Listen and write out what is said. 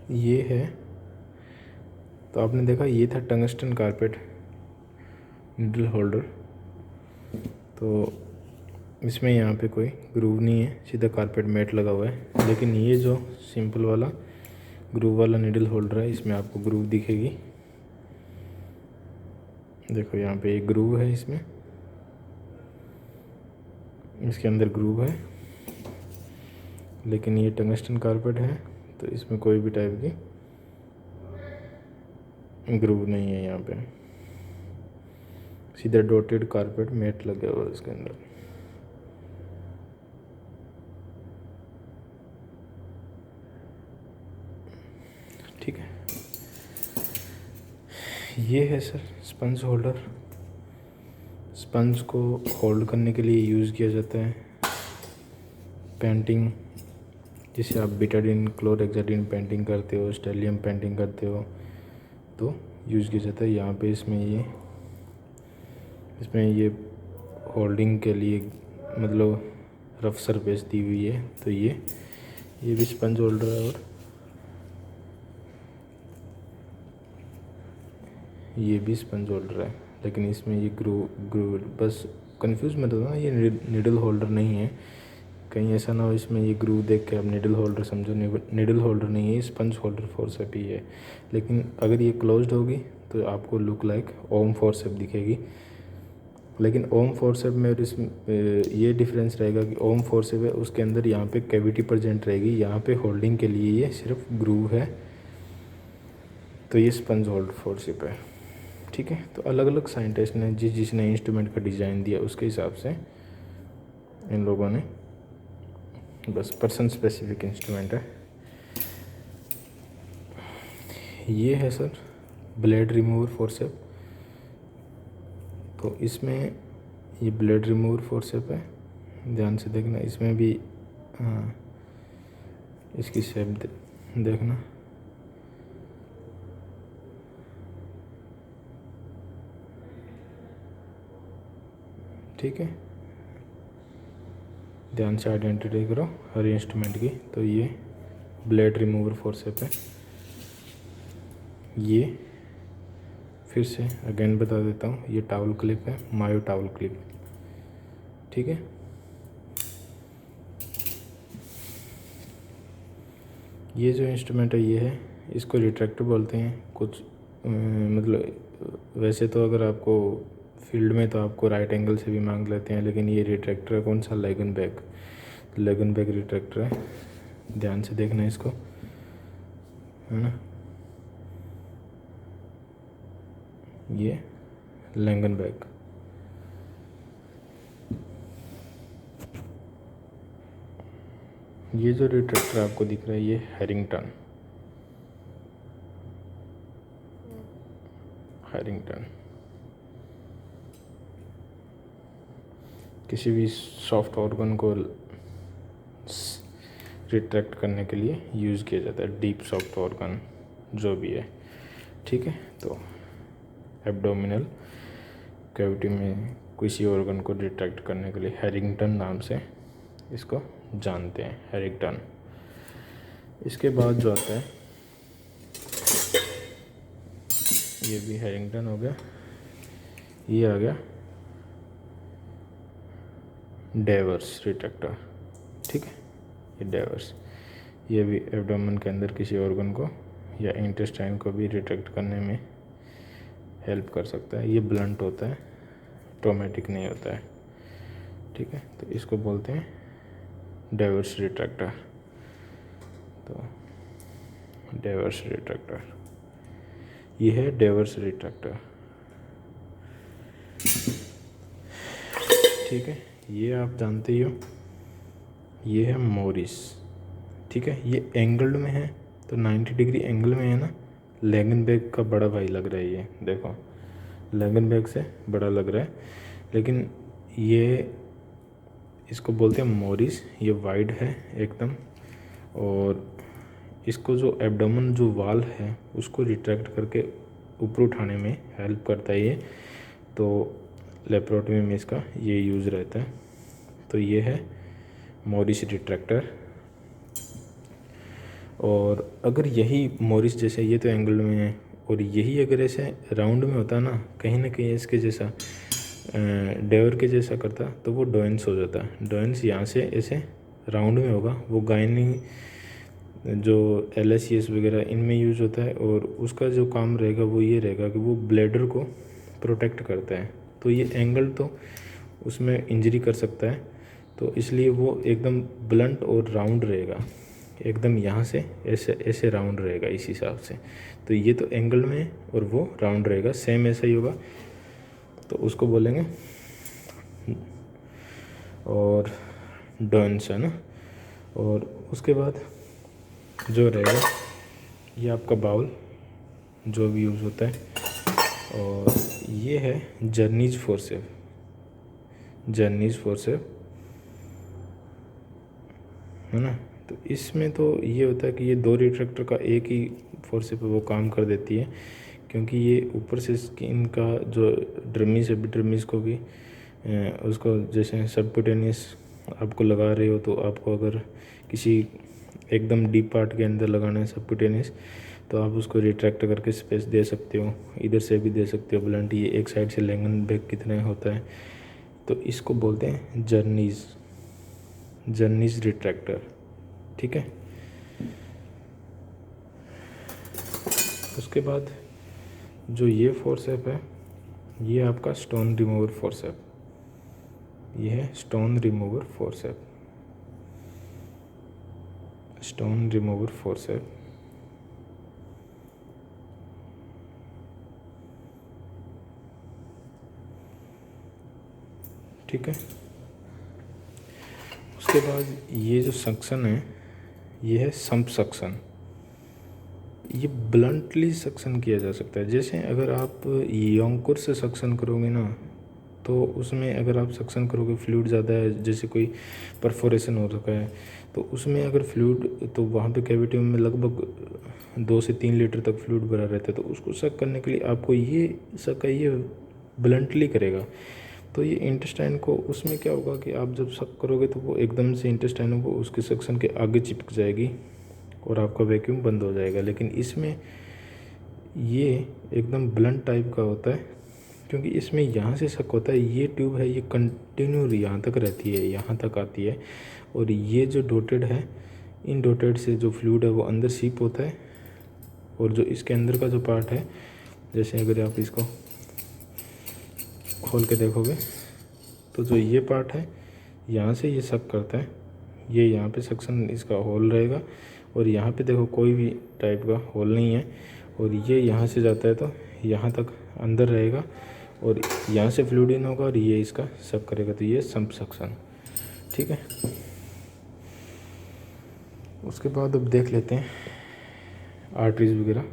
ये है, तो आपने देखा ये था टंगस्टन कारपेट नीडल होल्डर। तो इसमें यहाँ पे कोई ग्रूव नहीं है, सीधा कारपेट मैट लगा हुआ है। लेकिन ये जो सिंपल वाला ग्रूव वाला नीडल होल्डर है, इसमें आपको ग्रूव दिखेगी। देखो यहाँ पे एक ग्रूव है, इसमें इसके अंदर ग्रूव है। लेकिन ये टंगस्टन कारपेट है तो इसमें कोई भी टाइप की ग्रूव नहीं है। यहाँ पे सीधा डॉटेड कारपेट मैट लगा हुआ है इसके अंदर। ठीक है, ये है सर स्पंज होल्डर। स्पंज को होल्ड करने के लिए यूज़ किया जाता है पेंटिंग, जिसे आप बिटाडिन क्लोरहेक्साडिन पेंटिंग करते हो, स्टेलियम पेंटिंग करते हो तो यूज़ किया जाता है। यहाँ पे इसमें ये होल्डिंग के लिए मतलब रफ सरफेस दी हुई है। तो ये भी स्पंज होल्डर है और ये भी स्पंज होल्डर है। लेकिन इसमें ये ग्रू बस कंफ्यूज मत होना, ये निडल होल्डर नहीं है। कहीं ऐसा ना हो इसमें ये ग्रू देख के आप निडल होल्डर समझो। निडल होल्डर नहीं है, ये स्पंज होल्डर फोरसेप ही है। लेकिन अगर ये क्लोज्ड होगी तो आपको लुक लाइक ओम फोरसेप दिखेगी। लेकिन ओम फोरसेप में और इसमें ये डिफरेंस रहेगा कि ओम फोरसेप है उसके अंदर यहाँ पे कैविटी प्रेजेंट रहेगी, यहाँ पे होल्डिंग के लिए ये सिर्फ ग्रूव है। तो ये स्पंज होल्डर फोरसेप है। ठीक है, तो अलग अलग साइंटिस्ट ने जिसने इंस्ट्रूमेंट का डिज़ाइन दिया उसके हिसाब से इन लोगों ने बस पर्सन स्पेसिफिक इंस्ट्रूमेंट है। ये है सर ब्लेड रिमूवर फोरसेप। तो इसमें ये ब्लेड रिमूवर फोरसेप है, ध्यान से देखना। इसमें भी हाँ, इसकी शेप देखना। ठीक है, ध्यान से आइडेंटिटी करो हर इंस्ट्रूमेंट की। तो ये ब्लेड रिमूवर फोरसेप है। ये फिर से अगेन बता देता हूँ, ये टावल क्लिप है, मायो टावल क्लिप। ठीक है, ये जो इंस्ट्रूमेंट है ये है, इसको रिट्रैक्टर बोलते हैं। कुछ मतलब वैसे तो अगर आपको फील्ड में तो आपको राइट एंगल से भी मांग लेते हैं, लेकिन ये रिट्रैक्टर है कौन सा, लेगन बैक रिट्रैक्टर है। ध्यान से देखना इसको, है ना। ये लैंगन बैक। ये जो रिट्रैक्टर आपको दिख रहा है ये हैरिंगटन किसी भी सॉफ्ट ऑर्गन को रिट्रैक्ट करने के लिए यूज़ किया जाता है, डीप सॉफ्ट ऑर्गन जो भी है। ठीक है, तो एब्डोमिनल कैविटी में किसी ऑर्गन को रिट्रैक्ट करने के लिए हैरिंगटन नाम से इसको जानते हैं, हैरिंगटन। इसके बाद जो आता है ये भी हैरिंगटन हो गया। ये आ गया डेवर्स रिट्रैक्टर। ठीक है, ये डेवर्स, ये भी एब्डोमेन के अंदर किसी ऑर्गन को या इंटेस्टाइन को भी रिट्रैक्ट करने में हेल्प कर सकता है। ये ब्लंट होता है, ऑटोमेटिक नहीं होता है। ठीक है, तो इसको बोलते हैं डेवर्स रिट्रैक्टर। तो डेवर्स रिट्रैक्टर, ये है डेवर्स रिट्रैक्टर। ठीक है, ये आप जानते ही हो, ये है मोरिस। ठीक है, ये एंगल्ड में है तो 90 डिग्री एंगल में है ना। लैंगनबैक का बड़ा भाई लग रहा है, ये देखो लैंगनबैक से बड़ा लग रहा है। लेकिन ये इसको बोलते हैं मोरिस। ये वाइड है एकदम, और इसको जो एब्डोमेन जो वाल है उसको रिट्रैक्ट करके ऊपर उठाने में हेल्प करता है ये। तो लेप्रोटमी में इसका ये यूज़ रहता है। तो ये है मोरिस रिट्रैक्टर। और अगर यही मोरिस जैसे ये तो एंगल में है, और यही अगर ऐसे राउंड में होता ना कहीं इसके जैसा डेवर के जैसा करता तो वो डोएंस हो जाता। डोएंस यहाँ से ऐसे राउंड में होगा, वो गायनी जो LSES वगैरह इनमें यूज होता है, और उसका जो काम रहेगा वो ये रहेगा कि वो ब्लेडर को प्रोटेक्ट करता है। तो ये एंगल तो उसमें इंजरी कर सकता है, तो इसलिए वो एकदम ब्लंट और राउंड रहेगा, एकदम यहाँ से ऐसे ऐसे राउंड रहेगा इस हिसाब से। तो ये तो एंगल में है और वो राउंड रहेगा, सेम ऐसा ही होगा, तो उसको बोलेंगे और डॉन्स है ना। और उसके बाद जो रहेगा ये आपका बाउल जो भी यूज़ होता है, और ये है जर्नीज फोर्सेप। जर्नीज फोर्सेप है ना। तो इसमें तो ये होता है कि ये 2 रिट्रैक्टर का एक ही फोर्सेप वो काम कर देती है, क्योंकि ये ऊपर से स्किन का जो ड्रमीज है, ड्रमीज को भी उसको जैसे सबक्यूटेनियस आपको लगा रहे हो, तो आपको अगर किसी एकदम डीप पार्ट के अंदर लगाना है सबक्यूटेनियस, तो आप उसको रिट्रैक्ट करके स्पेस दे सकते हो, इधर से भी दे सकते हो ब्लंट। ये एक साइड से लैंगनबैक की तरह होता है, तो इसको बोलते हैं जर्नीज रिट्रैक्टर। ठीक है। उसके बाद जो ये फोर्सेप है, ये आपका स्टोन रिमूवर फोर्सेप। ये है stone remover forceps. Stone remover forceps ठीक है। उसके बाद ये जो सक्शन है, ये है सम्प सक्शन। ये ब्लंटली सक्शन किया जा सकता है। जैसे अगर आप योंकुर से सक्शन करोगे ना, तो उसमें अगर आप सक्शन करोगे, फ्लूइड ज़्यादा है, जैसे कोई परफोरेशन हो रखा है, तो उसमें अगर फ्लूइड, तो वहाँ पे कैविटी में लगभग 2 से 3 लीटर तक फ्लूइड भरा रहता है, तो उसको सक करने के लिए आपको ये सक का ये ब्लंटली करेगा। तो ये इंटेस्टाइन को, उसमें क्या होगा कि आप जब सक करोगे तो वो एकदम से इंटेस्टाइन को उसके सक्शन के आगे चिपक जाएगी और आपका वैक्यूम बंद हो जाएगा। लेकिन इसमें ये एकदम ब्लंट टाइप का होता है, क्योंकि इसमें यहाँ से सक होता है। ये ट्यूब है, ये कंटिन्यू यहाँ तक रहती है, यहाँ तक आती है, और ये जो डॉटेड है, इन डॉटेड से जो फ्लूइड है वो अंदर सीप होता है, और जो इसके अंदर का जो पार्ट है, जैसे अगर आप इसको खोल के देखोगे, तो जो ये पार्ट है यहाँ से ये सक करता है, ये यहाँ पे सक्शन इसका होल रहेगा, और यहाँ पे देखो कोई भी टाइप का होल नहीं है, और ये यहाँ से जाता है तो यहाँ तक अंदर रहेगा, और यहाँ से फ्लूइड इन होगा और ये इसका सक करेगा, तो ये सम्प सक्शन। ठीक है। उसके बाद अब देख लेते हैं आर्टरीज वगैरह।